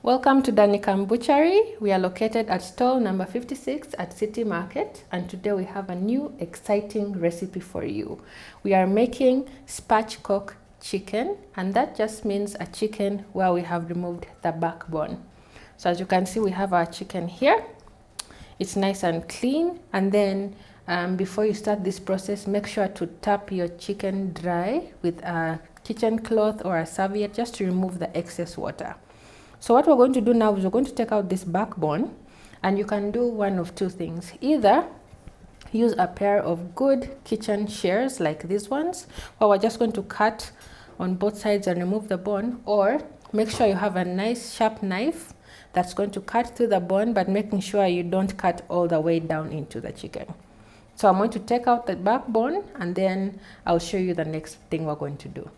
Welcome to Danikam Butchery. We are located at stall number 56 at City Market, and today we have a new exciting recipe for you. We are making spatchcock chicken, and that just means a chicken where we have removed the backbone. So as you can see, we have our chicken here. It's nice and clean, and then before you start this process, make sure to tap your chicken dry with a kitchen cloth or a serviette just to remove the excess water. So what we're going to do now is we're going to take out this backbone, and you can do one of two things. Either use a pair of good kitchen shears like these ones, where we're just going to cut on both sides and remove the bone, or make sure you have a nice sharp knife that's going to cut through the bone, but making sure you don't cut all the way down into the chicken. So I'm going to take out the backbone, and then I'll show you the next thing we're going to do.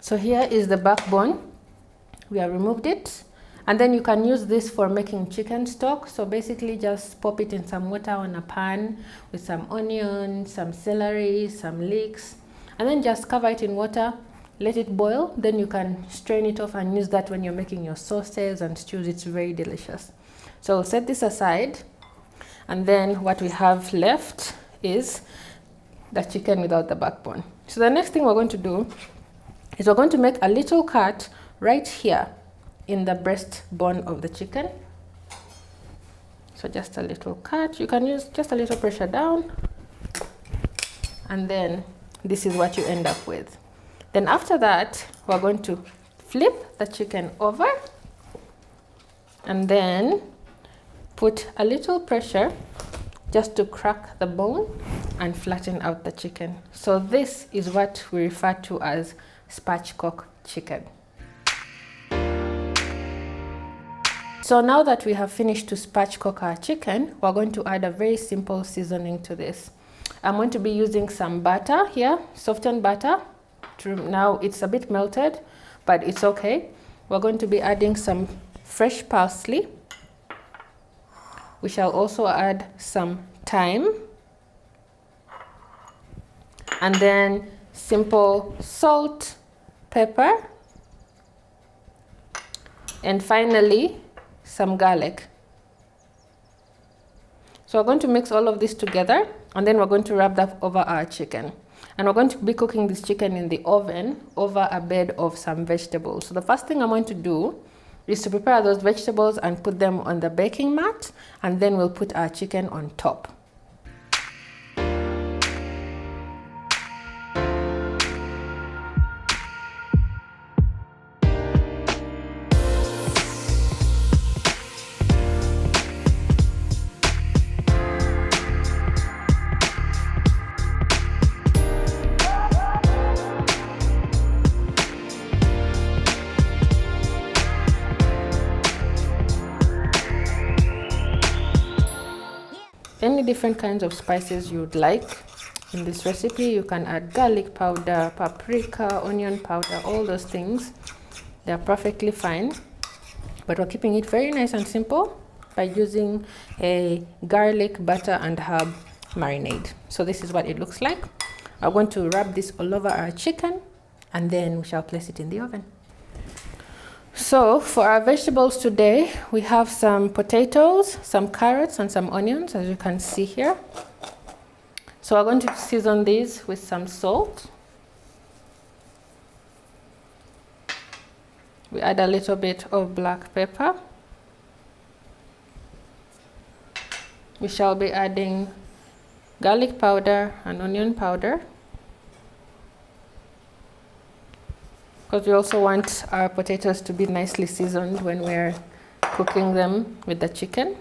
So here is the backbone. We have removed it, and then you can use this for making chicken stock. So basically just pop it in some water on a pan with some onion, some celery, some leeks, and then just cover it in water, let it boil. Then you can strain it off and use that when you're making your sauces and stews. It's very delicious. So set this aside, and then what we have left is the chicken without the backbone. So the next thing we're going to do is we're going to make a little cut right here in the breastbone of the chicken. So just a little cut. You can use just a little pressure down, and then this is what you end up with. Then after that, we're going to flip the chicken over and then put a little pressure just to crack the bone and flatten out the chicken. So this is what we refer to as spatchcock chicken. So now that we have finished to spatchcock our chicken, we're going to add a very simple seasoning to this. I'm going to be using some butter here, softened butter. Now it's a bit melted, but it's okay. We're going to be adding some fresh parsley. We shall also add some thyme, and then simple salt, pepper, and finally some garlic. So we're going to mix all of this together, and then we're going to wrap that over our chicken. And we're going to be cooking this chicken in the oven over a bed of some vegetables. So the first thing I'm going to do is to prepare those vegetables and put them on the baking mat, and then we'll put our chicken on top. Any different kinds of spices you'd like in this recipe. You can add garlic powder, paprika, onion powder, all those things. They're perfectly fine, but we're keeping it very nice and simple by using a garlic, butter, and herb marinade. So this is what it looks like. I'm going to wrap this all over our chicken, and then we shall place it in the oven. So for our vegetables today, we have some potatoes, some carrots, and some onions, as you can see here. So we're going to season these with some salt. We add a little bit of black pepper. We shall be adding garlic powder and onion powder, because we also want our potatoes to be nicely seasoned when we're cooking them with the chicken.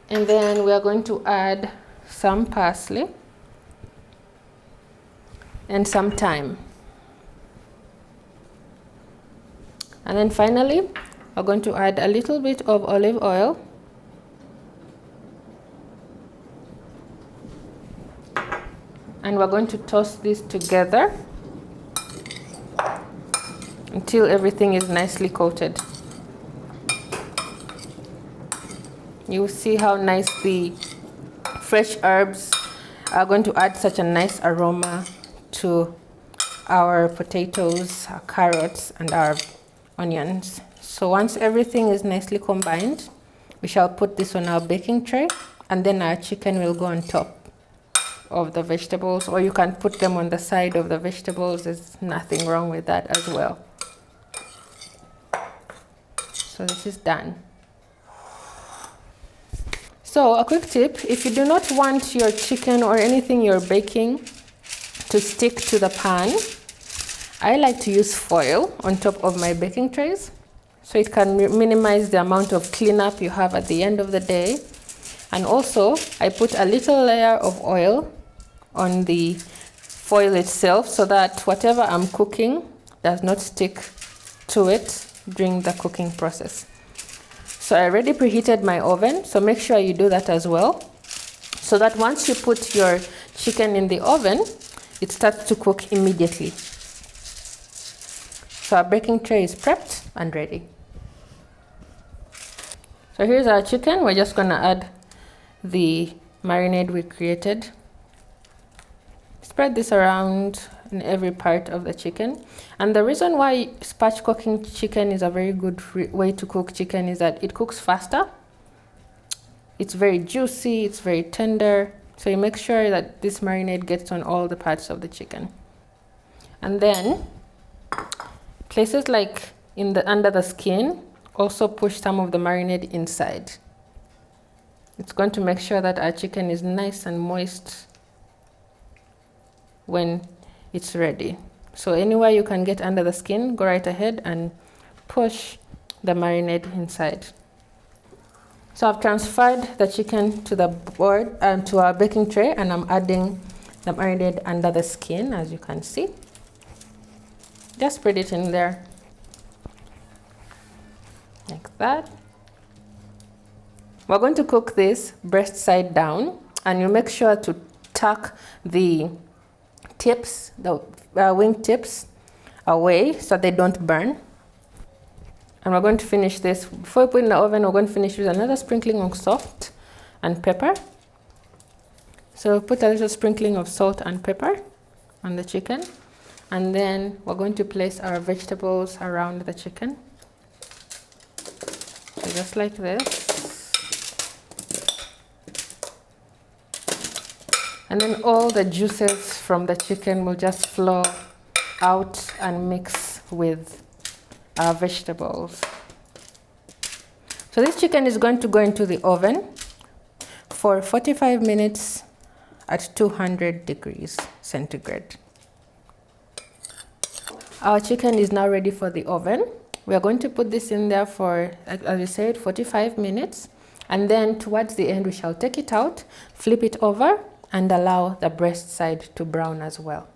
And then we are going to add some parsley and some thyme. And then finally, we're going to add a little bit of olive oil And we're going to toss this together until everything is nicely coated. You will see how nice the fresh herbs are going to add such a nice aroma to our potatoes, our carrots, and our onions. So once everything is nicely combined, we shall put this on our baking tray, and then our chicken will go on top of the vegetables, or you can put them on the side of the vegetables. There's nothing wrong with that as well. So this is done. So a quick tip, if you do not want your chicken or anything you're baking to stick to the pan, I like to use foil on top of my baking trays, so it can minimize the amount of cleanup you have at the end of the day. And also, I put a little layer of oil on the foil itself so that whatever I'm cooking does not stick to it during the cooking process. So I already preheated my oven, so make sure you do that as well, so that once you put your chicken in the oven, it starts to cook immediately. So our baking tray is prepped and ready. So here's our chicken. We're just gonna add the marinade we created. Spread this around in every part of the chicken. And the reason why spatchcocking chicken is a very good way to cook chicken is that it cooks faster. It's very juicy, it's very tender. So you make sure that this marinade gets on all the parts of the chicken. And then places like under the skin, also push some of the marinade inside. It's going to make sure that our chicken is nice and moist when it's ready. So anywhere you can get under the skin, go right ahead and push the marinade inside. So I've transferred the chicken to the board and to our baking tray, and I'm adding the marinade under the skin, as you can see. Just spread it in there like that. We're going to cook this breast side down, and you make sure to tuck the tips, the wing tips away so they don't burn. And we're going to finish this. Before we put it in the oven, we're going to finish with another sprinkling of salt and pepper. So put a little sprinkling of salt and pepper on the chicken. And then we're going to place our vegetables around the chicken. So just like this. And then all the juices from the chicken will just flow out and mix with our vegetables. So this chicken is going to go into the oven for 45 minutes at 200 degrees centigrade. Our chicken is now ready for the oven. We are going to put this in there for, as I said, 45 minutes. And then towards the end, we shall take it out, flip it over, and allow the breast side to brown as well.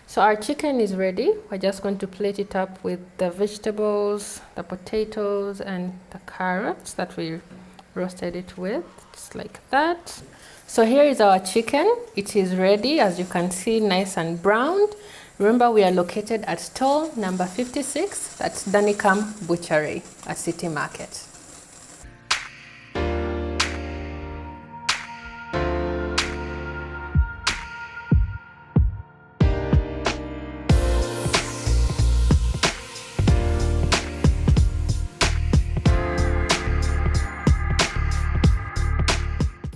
So our chicken is ready. We're just going to plate it up with the vegetables, the potatoes, and the carrots that we roasted it with, just like that. So here is our chicken. It is ready, as you can see, nice and browned. Remember, we are located at stall number 56 at Danicam Butchery at City Market.